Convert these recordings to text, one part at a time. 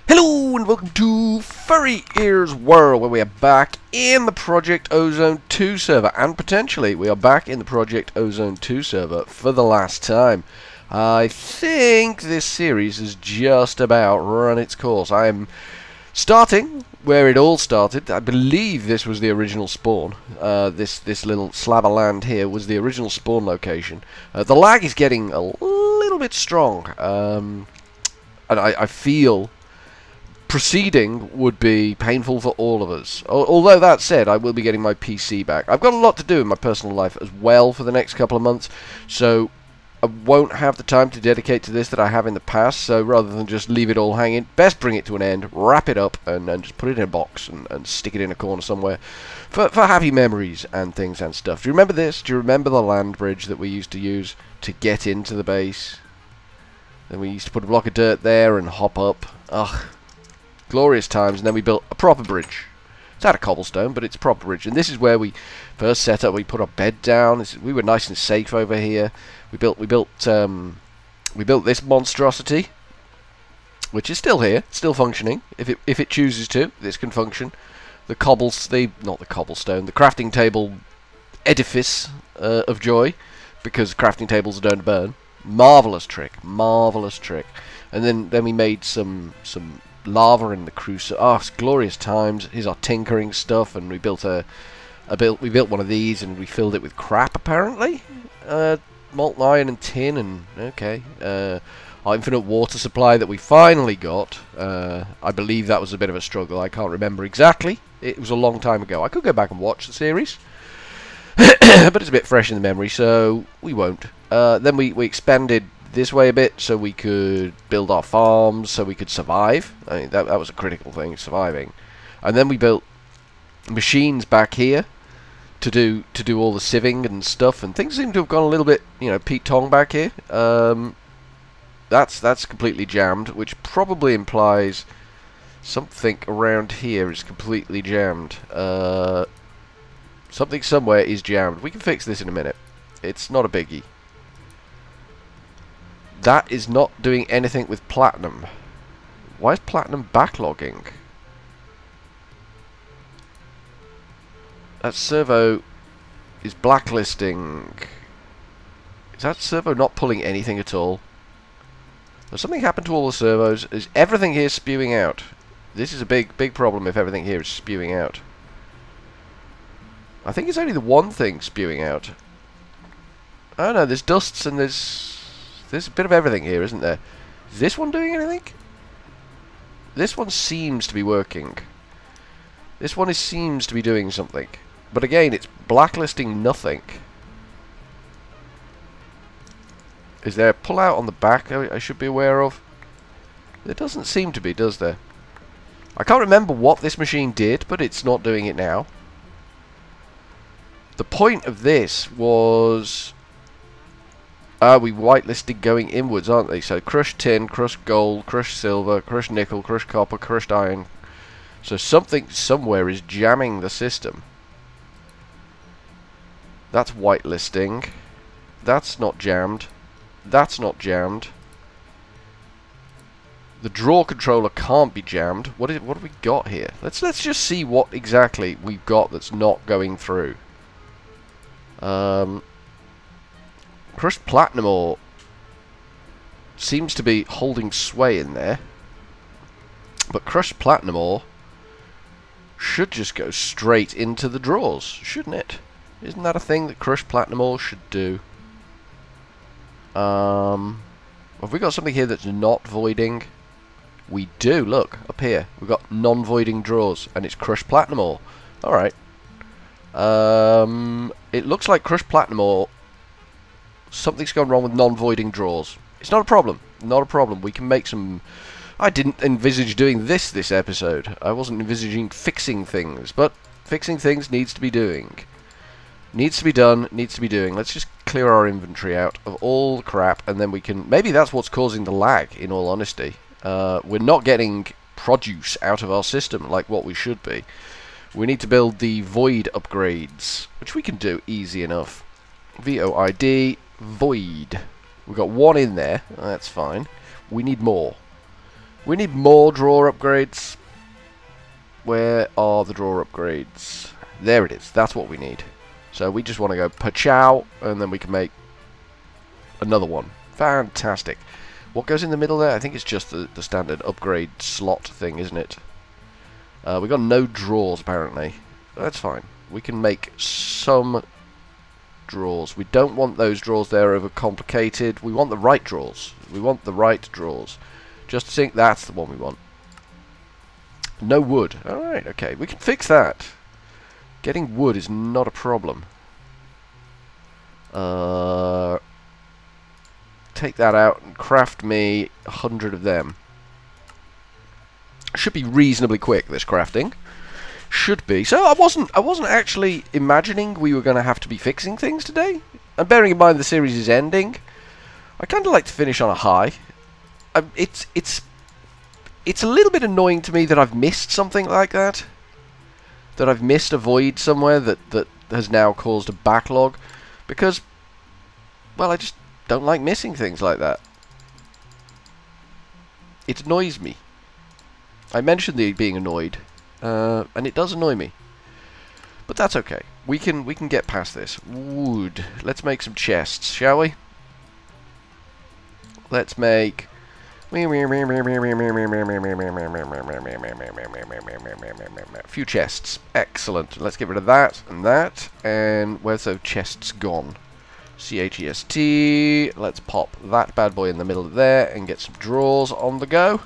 Hello and welcome to Furryearsworld, where we are back in the Project Ozone 2 server, and potentially we are back in the Project Ozone 2 server for the last time. I think this series has just about run its course. I am starting where it all started. I believe this was the original spawn. This little slab of land here was the original spawn location. The lag is getting a little bit strong, and I feel proceeding would be painful for all of us. Although that said, I will be getting my PC back. I've got a lot to do in my personal life as well for the next couple of months, so I won't have the time to dedicate to this that I have in the past. So rather than just leave it all hanging, best bring it to an end, wrap it up, and just put it in a box and stick it in a corner somewhere for happy memories and things and stuff. Do you remember this? Do you remember the land bridge that we used to use to get into the base? Then we used to put a block of dirt there and hop up. Ugh. Glorious times. And then we built a proper bridge. It's out of cobblestone, but it's a proper bridge. And this is where we first set up. We put our bed down. We were nice and safe over here. We built this monstrosity, which is still here, still functioning. If it chooses to, this can function. The crafting table edifice of joy, because crafting tables don't burn. Marvelous trick, marvelous trick. And then we made some lava in the crucible. Oh, it's glorious times. Here's our tinkering stuff, and we built we built one of these, and we filled it with crap apparently. Molten iron and tin, and okay. Our infinite water supply that we finally got. I believe that was a bit of a struggle. I can't remember exactly. It was a long time ago. I could go back and watch the series, but it's a bit fresh in the memory, so we won't. Then we expanded this way a bit so we could build our farms, so we could survive. I mean, that was a critical thing, surviving. And then we built machines back here to do all the sieving and stuff, and things seem to have gone a little bit, Pete Tong back here. That's completely jammed, which probably implies something around here is completely jammed. Something somewhere is jammed. We can fix this in a minute. It's not a biggie. That is not doing anything with platinum. Why is platinum backlogging? That servo is blacklisting. Is that servo not pulling anything at all? Has something happened to all the servos? Is everything here spewing out? This is a big problem if everything here is spewing out. I think it's only the one thing spewing out. Oh no, there's dusts and there's a bit of everything here, isn't there? Is this one doing anything? This one seems to be working. This one seems to be doing something. But again, it's blacklisting nothing. Is there a pull-out on the back I should be aware of? There doesn't seem to be, does there? I can't remember what this machine did, but it's not doing it now. The point of this was... we whitelisted going inwards, aren't they? So crushed tin, crushed gold, crushed silver, crushed nickel, crushed copper, crushed iron. So something somewhere is jamming the system. That's whitelisting. That's not jammed. That's not jammed. The draw controller can't be jammed. What have we got here? Let's just see what exactly we've got that's not going through. Crushed platinum ore seems to be holding sway in there, but crushed platinum ore should just go straight into the drawers, shouldn't it? Isn't that a thing that crushed platinum ore should do? Have we got something here that's not voiding? We do, look, up here. We've got non-voiding drawers, and it's crushed platinum ore. Alright. It looks like crushed platinum ore. Something's gone wrong with non-voiding drawers. It's not a problem. Not a problem. We can make some... I didn't envisage doing this episode. I wasn't envisaging fixing things. But fixing things needs to be doing. Needs to be done. Needs to be doing. Let's just clear our inventory out of all the crap. And then we can... Maybe that's what's causing the lag, in all honesty. We're not getting produce out of our system like what we should be. We need to build the void upgrades, which we can do easy enough. VOID... Void. We've got one in there. That's fine. We need more. We need more drawer upgrades. Where are the drawer upgrades? There it is. That's what we need. So we just want to go pa-chow, and then we can make another one. Fantastic. What goes in the middle there? I think it's just the standard upgrade slot thing, isn't it? We got no drawers, apparently. That's fine. We can make some drawers. We don't want those drawers there over complicated. We want the right drawers. We want the right drawers. Just think that's the one we want. No wood. Alright, okay. We can fix that. Getting wood is not a problem. Take that out and craft me 100 of them. Should be reasonably quick, this crafting. Should be. So I wasn't actually imagining we were going to have to be fixing things today. And bearing in mind the series is ending, I kind of like to finish on a high. It's a little bit annoying to me that I've missed something like that. That I've missed a void somewhere that has now caused a backlog. Because, well, I just don't like missing things like that. It annoys me. I mentioned the being annoyed, and it does annoy me. But that's okay. We can get past this. Wood. Let's make some chests, shall we? Let's make a few chests. Excellent. Let's get rid of that and that. And where's those chests gone? CHEST. Let's pop that bad boy in the middle of there and get some drawers on the go.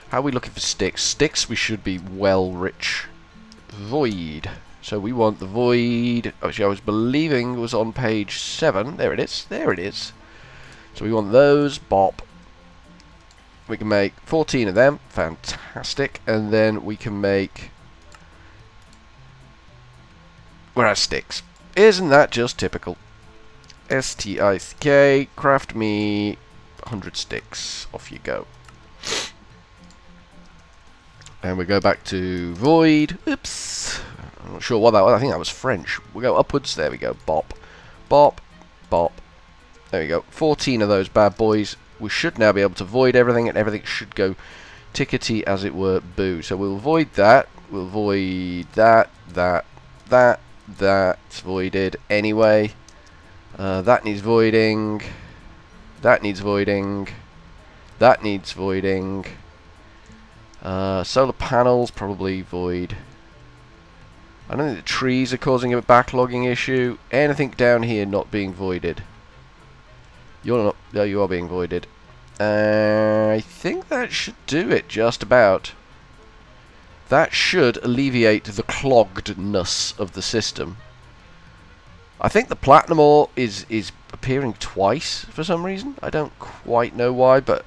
How are we looking for sticks? Sticks, we should be well rich. Void. So we want the void. Actually, I was believing it was on page 7. There it is. There it is. So we want those. Bop. We can make 14 of them. Fantastic. And then we can make... where are sticks? Isn't that just typical? STICK. Craft me 100 sticks. Off you go. And we go back to void. Oops. I'm not sure what that was. I think that was French. We go upwards. There we go. Bop. Bop. Bop. There we go. 14 of those bad boys. We should now be able to void everything, and everything should go tickety, as it were, boo. So we'll void that. We'll void that. That's voided anyway. That needs voiding. That needs voiding. That needs voiding. Solar panels, probably void. I don't think the trees are causing a backlogging issue. Anything down here not being voided. You're not. No, you are being voided. I think that should do it, just about. That should alleviate the cloggedness of the system. I think the platinum ore is appearing twice for some reason. I don't quite know why, but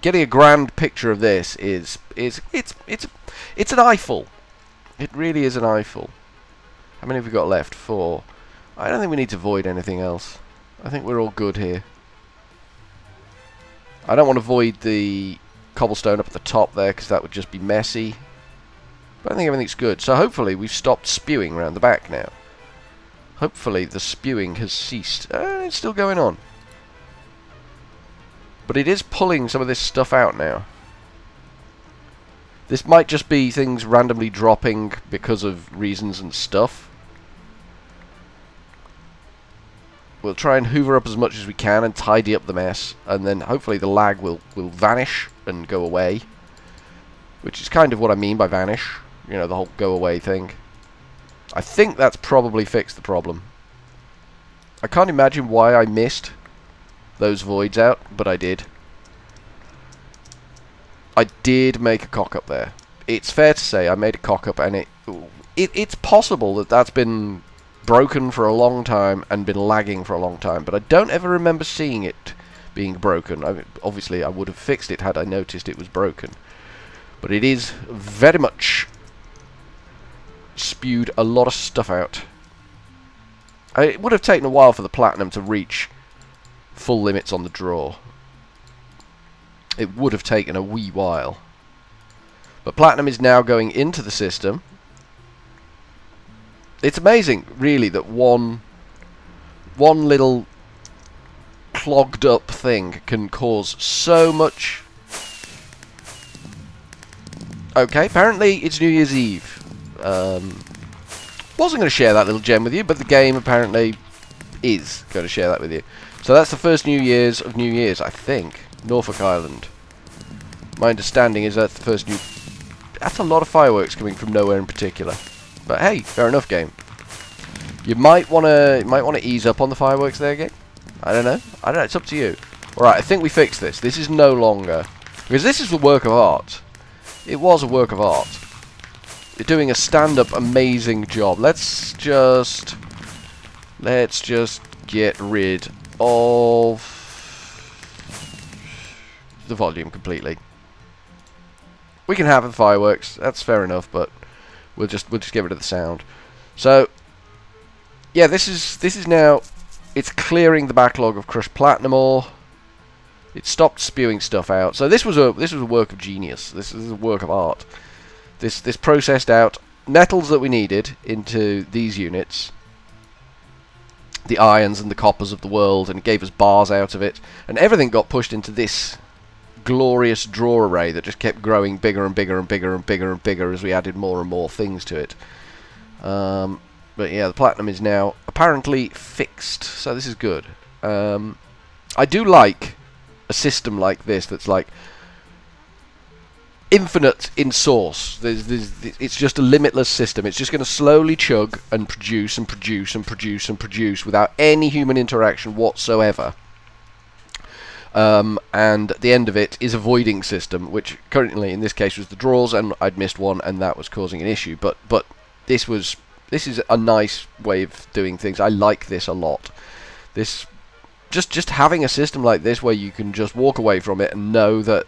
getting a grand picture of this it's an eyeful. It really is an eyeful. How many have we got left? 4. I don't think we need to void anything else. I think we're all good here. I don't want to void the cobblestone up at the top there, because that would just be messy. But I think everything's good. So hopefully we've stopped spewing around the back now. Hopefully the spewing has ceased. It's still going on. But it is pulling some of this stuff out now. This might just be things randomly dropping because of reasons and stuff. We'll try and hoover up as much as we can and tidy up the mess, and then hopefully the lag will vanish and go away. Which is kind of what I mean by vanish. You know, the whole go away thing. I think that's probably fixed the problem. I can't imagine why I missed those voids out, but I did. I did make a cock up there. It's fair to say I made a cock up, and it's possible that that's been broken for a long time and been lagging for a long time, but I don't ever remember seeing it being broken. Obviously I would have fixed it had I noticed it was broken, but it is very much spewed a lot of stuff out. It would have taken a while for the platinum to reach full limits on the draw. It would have taken a wee while, but platinum is now going into the system. It's amazing, really, that one little clogged up thing can cause so much Okay, apparently it's New Year's Eve. Wasn't going to share that little gem with you, but the game apparently is going to share that with you. So that's the first New Year's of New Year's, I think. Norfolk Island. My understanding is that's the first new... That's a lot of fireworks coming from nowhere in particular. But hey, fair enough, game. You might want to ease up on the fireworks there, game. I don't know. It's up to you. Alright, I think we fixed this. This is no longer... Because this is a work of art. It was a work of art. You're doing a stand-up amazing job. Let's just get rid of the volume completely. We can have the fireworks. That's fair enough, but we'll just get rid of the sound. So yeah, this is now, it's clearing the backlog of crushed platinum ore. It stopped spewing stuff out. So this was a work of genius. This is a work of art. This processed out metals that we needed into these units, the irons and the coppers of the world, and it gave us bars out of it, and everything got pushed into this glorious draw array that just kept growing bigger and bigger and bigger and bigger and bigger as we added more and more things to it. But yeah, the platinum is now apparently fixed, so this is good. I do like a system like this that's like infinite in source. It's just a limitless system. It's just going to slowly chug and produce and produce and produce and produce without any human interaction whatsoever. And the end of it is a voiding system, which currently in this case was the draws, and I'd missed one, and that was causing an issue. But this is a nice way of doing things. I like this a lot. This just having a system like this where you can just walk away from it and know that,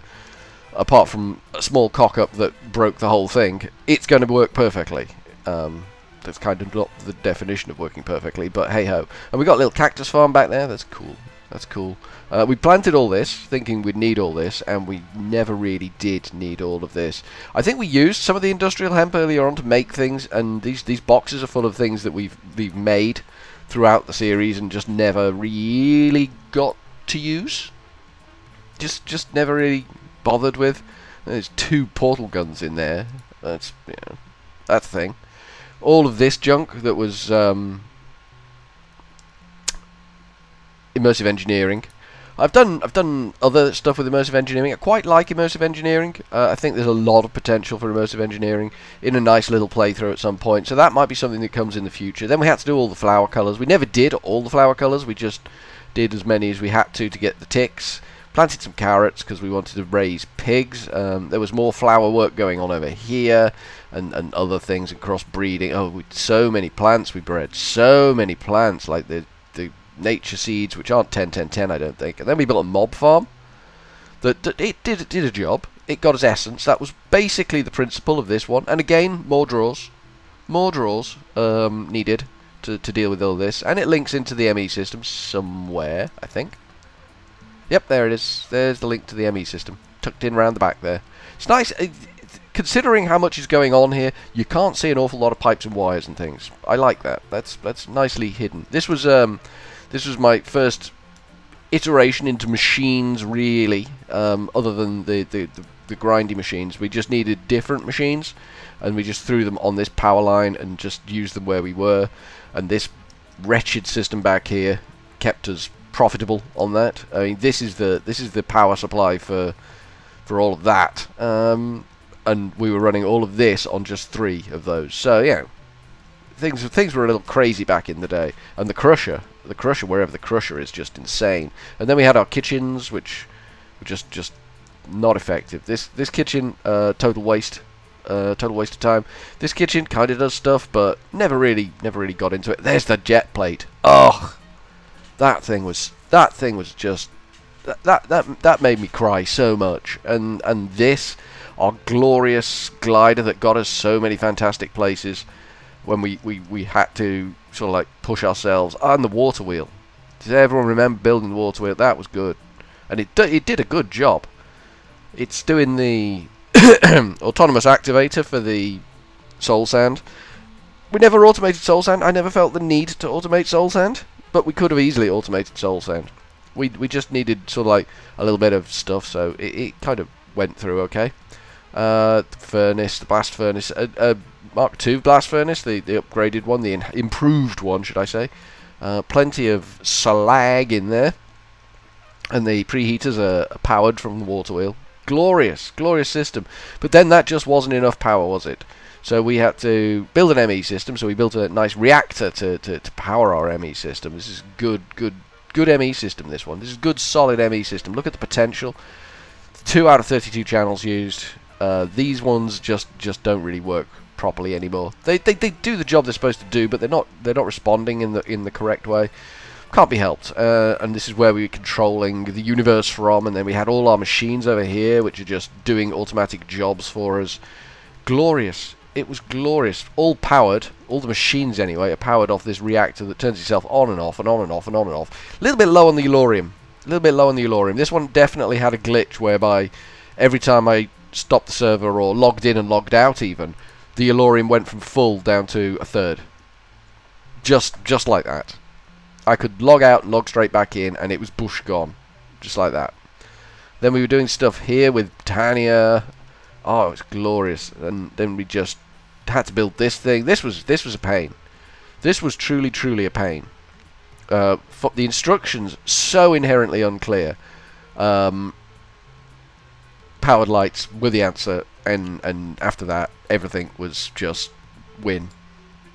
apart from a small cock-up that broke the whole thing, it's going to work perfectly. That's kind of not the definition of working perfectly, but hey-ho. And we got a little cactus farm back there. That's cool. That's cool. We planted all this, thinking we'd need all this, and we never really did need all of this. I think we used some of the industrial hemp earlier on to make things, and these boxes are full of things that we've made throughout the series and just never really got to use. Just never really bothered with. There's 2 portal guns in there. That's, you know, that thing. All of this junk that was immersive engineering. I've done other stuff with immersive engineering. I quite like immersive engineering. I think there's a lot of potential for immersive engineering in a nice little playthrough at some point. So that might be something that comes in the future. Then we had to do all the flower colours. We never did all the flower colours. We just did as many as we had to get the ticks. Planted some carrots because we wanted to raise pigs. There was more flower work going on over here, and other things, and crossbreeding. Oh, so many plants we bred. So many plants, like the nature seeds, which aren't 10-10-10, I don't think. And then we built a mob farm. It did a job. It got us essence. That was basically the principle of this one. And again, more draws. More draws needed to deal with all this. And it links into the ME system somewhere, I think. Yep, there it is. There's the link to the ME system, tucked in round the back there. It's nice, considering how much is going on here. You can't see an awful lot of pipes and wires and things. I like that. That's nicely hidden. This was my first iteration into machines, really. Other than the grindy machines, we just needed different machines, and we just threw them on this power line and just used them where we were. And this wretched system back here kept us profitable on that. I mean, this is the power supply for all of that, and we were running all of this on just 3 of those. So yeah, things were a little crazy back in the day. And the crusher, wherever the crusher is, just insane. And then we had our kitchens, which were just not effective. This kitchen, total waste of time. This kitchen kind of does stuff, but never really got into it. There's the jet plate. Oh. That thing was just that made me cry so much. And this, our glorious glider that got us so many fantastic places when we had to sort of like push ourselves. And the water wheel. Does everyone remember building the water wheel? That was good, and it did a good job. It's doing the autonomous activator for the soul sand. We never automated soul sand. I never felt the need to automate soul sand. But we could have easily automated soul sand. We just needed sort of like a little bit of stuff, so it kind of went through okay. furnace, the blast furnace, Mark II blast furnace, the upgraded one, the improved one, should I say. Plenty of slag in there. And the preheaters are powered from the water wheel. Glorious, glorious system. But then that just wasn't enough power, was it? So we had to build an ME system, so we built a nice reactor to power our ME system. This is good ME system, this one. This is good, solid ME system. Look at the potential. 2 out of 32 channels used. These ones just don't really work properly anymore. They do the job they're supposed to do, but they're not responding in the correct way. Can't be helped. And this is where we were controlling the universe from, and then we had all our machines over here, which are just doing automatic jobs for us. Glorious. It was glorious. All powered, all the machines anyway, are powered off this reactor that turns itself on and off and on and off and on and off. A little bit low on the Elorium. A little bit low on the Elorium. This one definitely had a glitch whereby every time I stopped the server or logged in and logged out even, the Elorium went from full down to a third. Just like that. I could log out and log straight back in and it was bush gone. Just like that. Then we were doing stuff here with Tanya. Oh, it was glorious. And then we just had to build this thing. This was a pain. This was truly a pain. The instructions so inherently unclear. Powered lights were the answer, and after that everything was just win.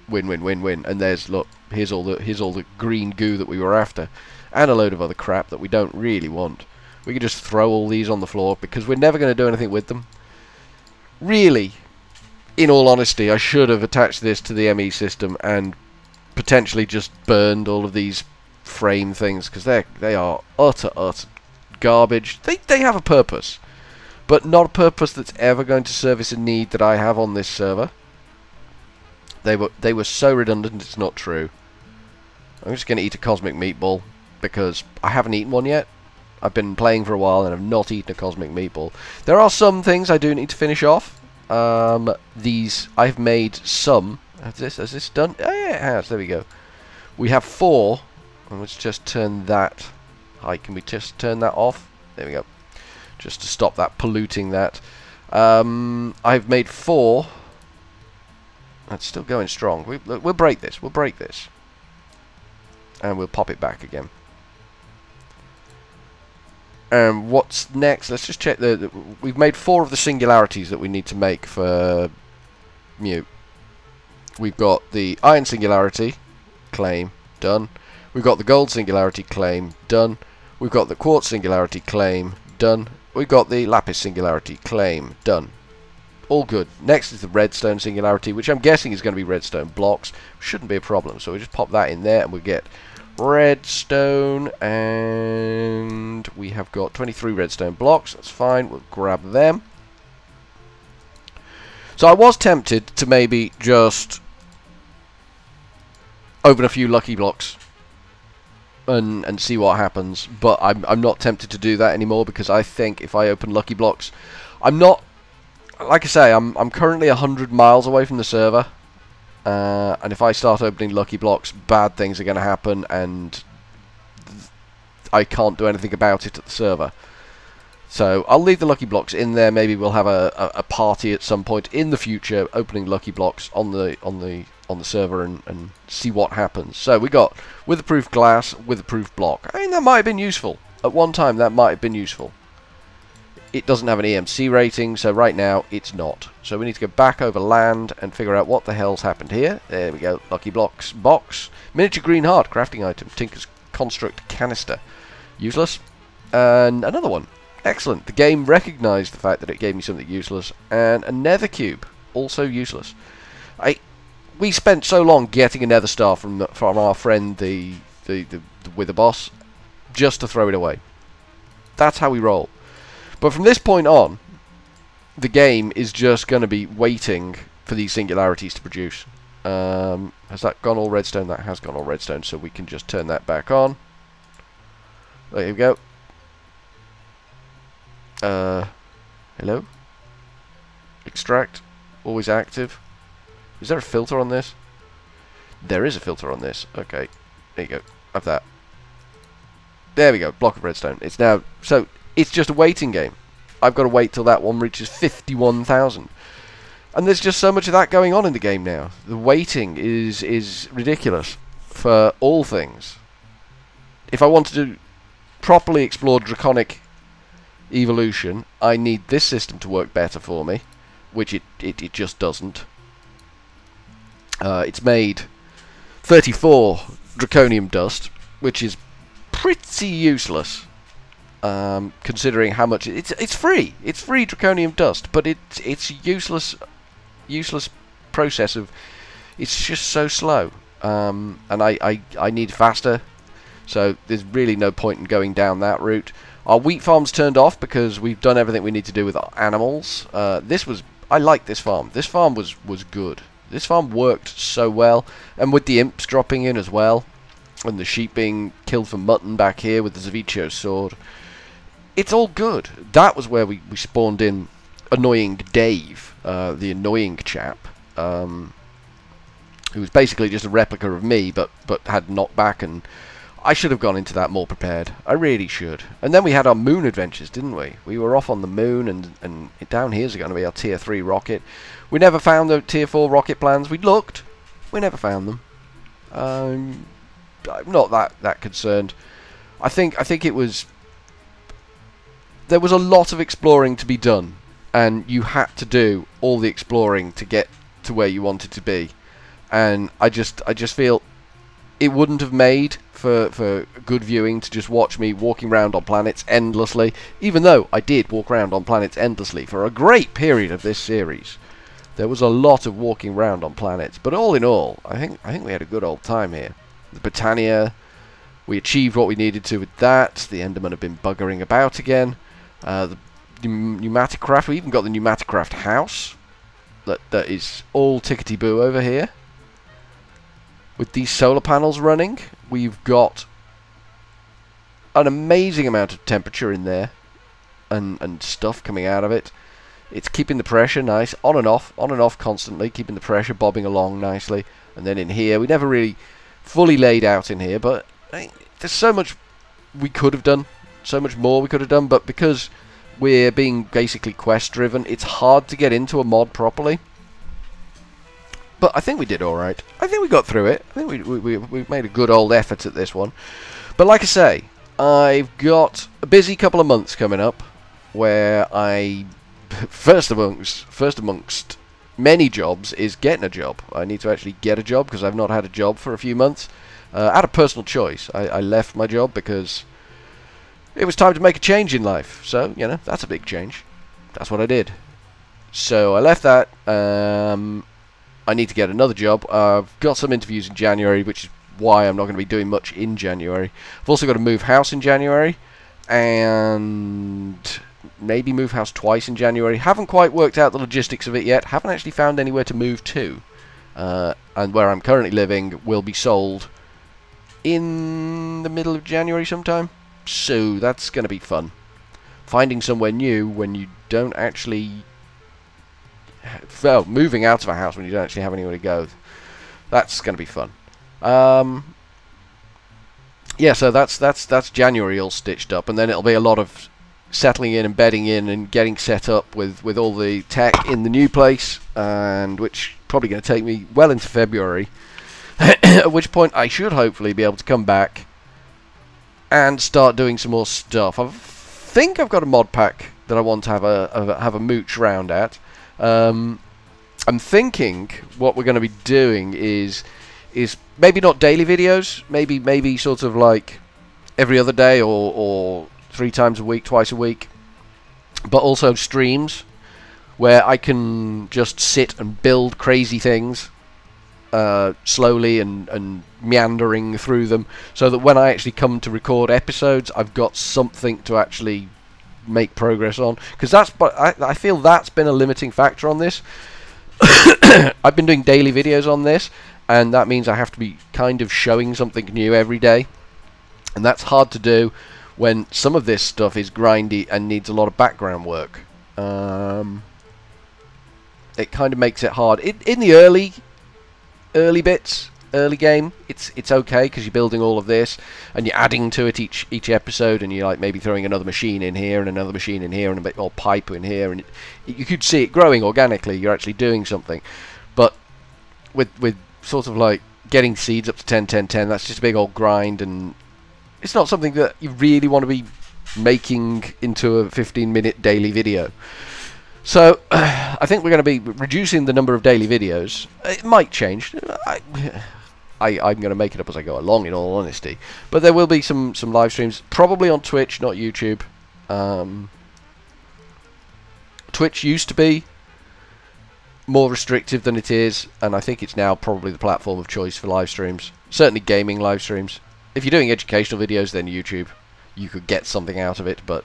And there's, look, here's all the green goo that we were after, and a load of other crap that we don't really want. We can just throw all these on the floor because we're never going to do anything with them. Really, in all honesty, I should have attached this to the ME system and potentially just burned all of these frame things, because they are utter garbage. They have a purpose, but not a purpose that's ever going to service a need that I have on this server. They were so redundant, it's not true. I'm just going to eat a cosmic meatball because I haven't eaten one yet. I've been playing for a while and I've not eaten a cosmic meatball. There are some things I do need to finish off. These I've made some. Has this done? Oh yeah, it has. There we go. We have 4. And let's just turn that. Hi, can we just turn that off? There we go. Just to stop that polluting that. I've made 4. That's still going strong. We'll break this. We'll break this. And we'll pop it back again. What's next? Let's just check we've made 4 of the singularities that we need to make for Mute. We've got the iron singularity claim done. We've got the gold singularity claim done. We've got the quartz singularity claim done. We've got the lapis singularity claim done. All good. Next is the redstone singularity, which I'm guessing is going to be redstone blocks. Shouldn't be a problem. So we just pop that in there and we get redstone, and we have got 23 redstone blocks. That's fine. We'll grab them. So I was tempted to maybe just open a few lucky blocks and see what happens, but I'm not tempted to do that anymore, because I think if I open lucky blocks, I'm not, like I say, I'm currently 100 miles away from the server. And if I start opening lucky blocks, bad things are going to happen, and I can't do anything about it at the server. So I'll leave the lucky blocks in there. Maybe we'll have a party at some point in the future, opening lucky blocks on the server and see what happens. So we got weatherproof glass, weatherproof block. I mean, that might have been useful at one time. That might have been useful. It doesn't have an EMC rating, so right now it's not. So we need to go back over land and figure out what the hell's happened here. There we go. Lucky blocks box. Miniature green heart crafting item. Tinker's construct canister. Useless. And another one. Excellent. The game recognised the fact that it gave me something useless. And a nether cube. Also useless. We spent so long getting a nether star from our friend the wither boss, just to throw it away. That's how we roll. But from this point on, the game is just going to be waiting for these singularities to produce. Has that gone all redstone? That has gone all redstone, so we can just turn that back on. There you go. Hello? Extract. Always active. Is there a filter on this? There is a filter on this. Okay. There you go. Have that. There we go. Block of redstone. It's now... So... It's just a waiting game. I've got to wait till that one reaches 51,000. And there's just so much of that going on in the game now. The waiting is ridiculous for all things. If I want to properly explore Draconic Evolution, I need this system to work better for me, which it just doesn't. It's made 34 Draconium Dust, which is pretty useless, considering how much it's free. It's free Draconium Dust, but it's useless process of. It's just so slow, and I need faster. So there's really no point in going down that route. Our wheat farm's turned off because we've done everything we need to do with our animals. I like this farm. This farm was good. This farm worked so well, and with the imps dropping in as well, and the sheep being killed for mutton back here with the Zavicchio sword, it's all good. That was where we spawned in Annoying Dave, the annoying chap, who was basically just a replica of me, but had knockback, and I should have gone into that more prepared. I really should. And then we had our moon adventures, didn't we? We were off on the moon, and down here's going to be our tier 3 rocket. We never found the tier 4 rocket plans. We looked. We never found them. I'm not that concerned. I think it was. There was a lot of exploring to be done, and you had to do all the exploring to get to where you wanted to be. And I just feel it wouldn't have made for good viewing to just watch me walking around on planets endlessly, even though I did walk around on planets endlessly for a great period of this series. There was a lot of walking around on planets, but all in all, I think we had a good old time here. The Britannia, we achieved what we needed to with that. The Endermen have been buggering about again. The Pneumaticraft, we even got the Pneumaticraft house. That is all tickety-boo over here. With these solar panels running, we've got an amazing amount of temperature in there, and stuff coming out of it. It's keeping the pressure nice, on and off constantly, keeping the pressure bobbing along nicely. And then in here, we never really fully laid out in here, but there's so much we could have done, so much more we could have done, but because we're being basically quest driven, it's hard to get into a mod properly. But I think we did alright. I think we got through it. I think we made a good old effort at this one. But like I say, I've got a busy couple of months coming up where first amongst many jobs is getting a job. I need to actually get a job because I've not had a job for a few months. Out of personal choice, I left my job because it was time to make a change in life. So, you know, that's a big change. That's what I did. So I left that. I need to get another job. I've got some interviews in January, which is why I'm not going to be doing much in January. I've also got to move house in January, and maybe move house twice in January. Haven't quite worked out the logistics of it yet. Haven't actually found anywhere to move to. And where I'm currently living will be sold in the middle of January sometime. So that's going to be fun. Finding somewhere new when you don't actually... Well, moving out of a house when you don't actually have anywhere to go. That's going to be fun. Yeah, so that's January all stitched up, and then it'll be a lot of settling in and bedding in and getting set up with all the tech in the new place, and which probably going to take me well into February. At which point I should hopefully be able to come back and start doing some more stuff. I think I've got a mod pack that I want to have a mooch round at. I'm thinking what we're going to be doing is maybe not daily videos, maybe sort of like every other day or 3 times a week, twice a week, but also streams where I can just sit and build crazy things slowly and meandering through them, so that when I actually come to record episodes, I've got something to actually make progress on, because I feel that's been a limiting factor on this. I've been doing daily videos on this, and that means I have to be kind of showing something new every day, and that's hard to do when some of this stuff is grindy and needs a lot of background work. It kind of makes it hard in the early early game, it's okay because you're building all of this and you're adding to it each episode, and you're like maybe throwing another machine in here and another machine in here and a bit more pipe in here, and you could see it growing organically. You're actually doing something. But with sort of like getting seeds up to 10, 10, 10, that's just a big old grind, and it's not something that you really want to be making into a 15-minute daily video. So I think we're going to be reducing the number of daily videos. It might change. I'm going to make it up as I go along, in all honesty. But there will be some live streams, probably on Twitch, not YouTube. Twitch used to be more restrictive than it is, and I think it's now probably the platform of choice for live streams. Certainly gaming live streams. If you're doing educational videos, then YouTube. You could get something out of it, but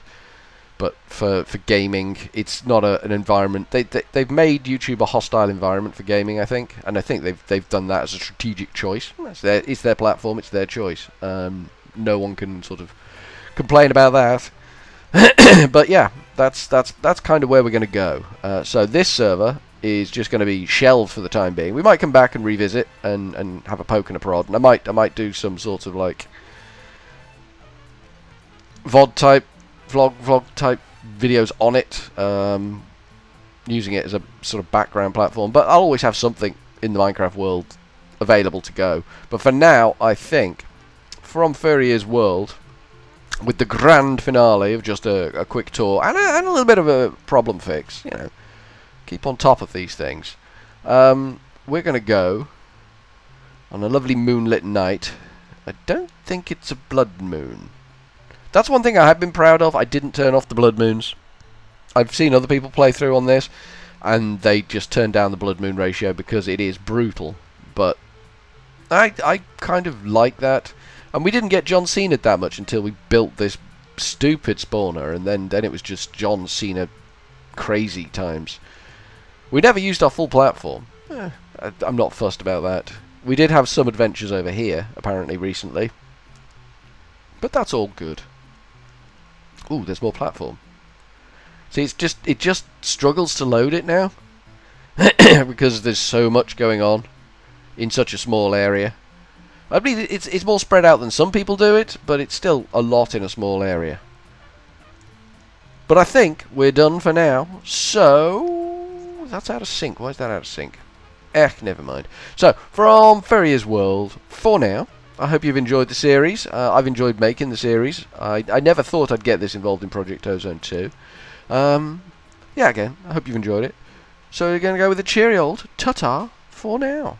for gaming, it's not an environment. They've made YouTube a hostile environment for gaming, I think, and I think they've done that as a strategic choice. It's their platform, it's their choice. No one can sort of complain about that. But yeah, that's kind of where we're going to go. So this server is just going to be shelved for the time being. We might come back and revisit and have a poke and a prod, and I might do some sort of like VOD type, vlog type videos on it, using it as a sort of background platform. But I'll always have something in the Minecraft world available to go. But for now, I think from Furryearsworld, with the grand finale of just a quick tour and a little bit of a problem fix, you know, keep on top of these things. We're going to go on a lovely moonlit night. I don't think it's a blood moon. That's one thing I have been proud of. I didn't turn off the blood moons. I've seen other people play through on this, and they just turned down the blood moon ratio because it is brutal. But I kind of like that. And we didn't get John Cena that much until we built this stupid spawner, and then it was just John Cena crazy times. We never used our full platform. I'm not fussed about that. We did have some adventures over here, apparently, recently. But that's all good. Ooh, there's more platform. See, it just struggles to load it now because there's so much going on in such a small area. I believe it's more spread out than some people do it, but it's still a lot in a small area. But I think we're done for now. So that's out of sync. Why is that out of sync? Never mind. So from Furryearsworld, for now, I hope you've enjoyed the series. I've enjoyed making the series. I never thought I'd get this involved in Project Ozone 2. Yeah, again, I hope you've enjoyed it. So we're going to go with a cheery old ta-ta for now.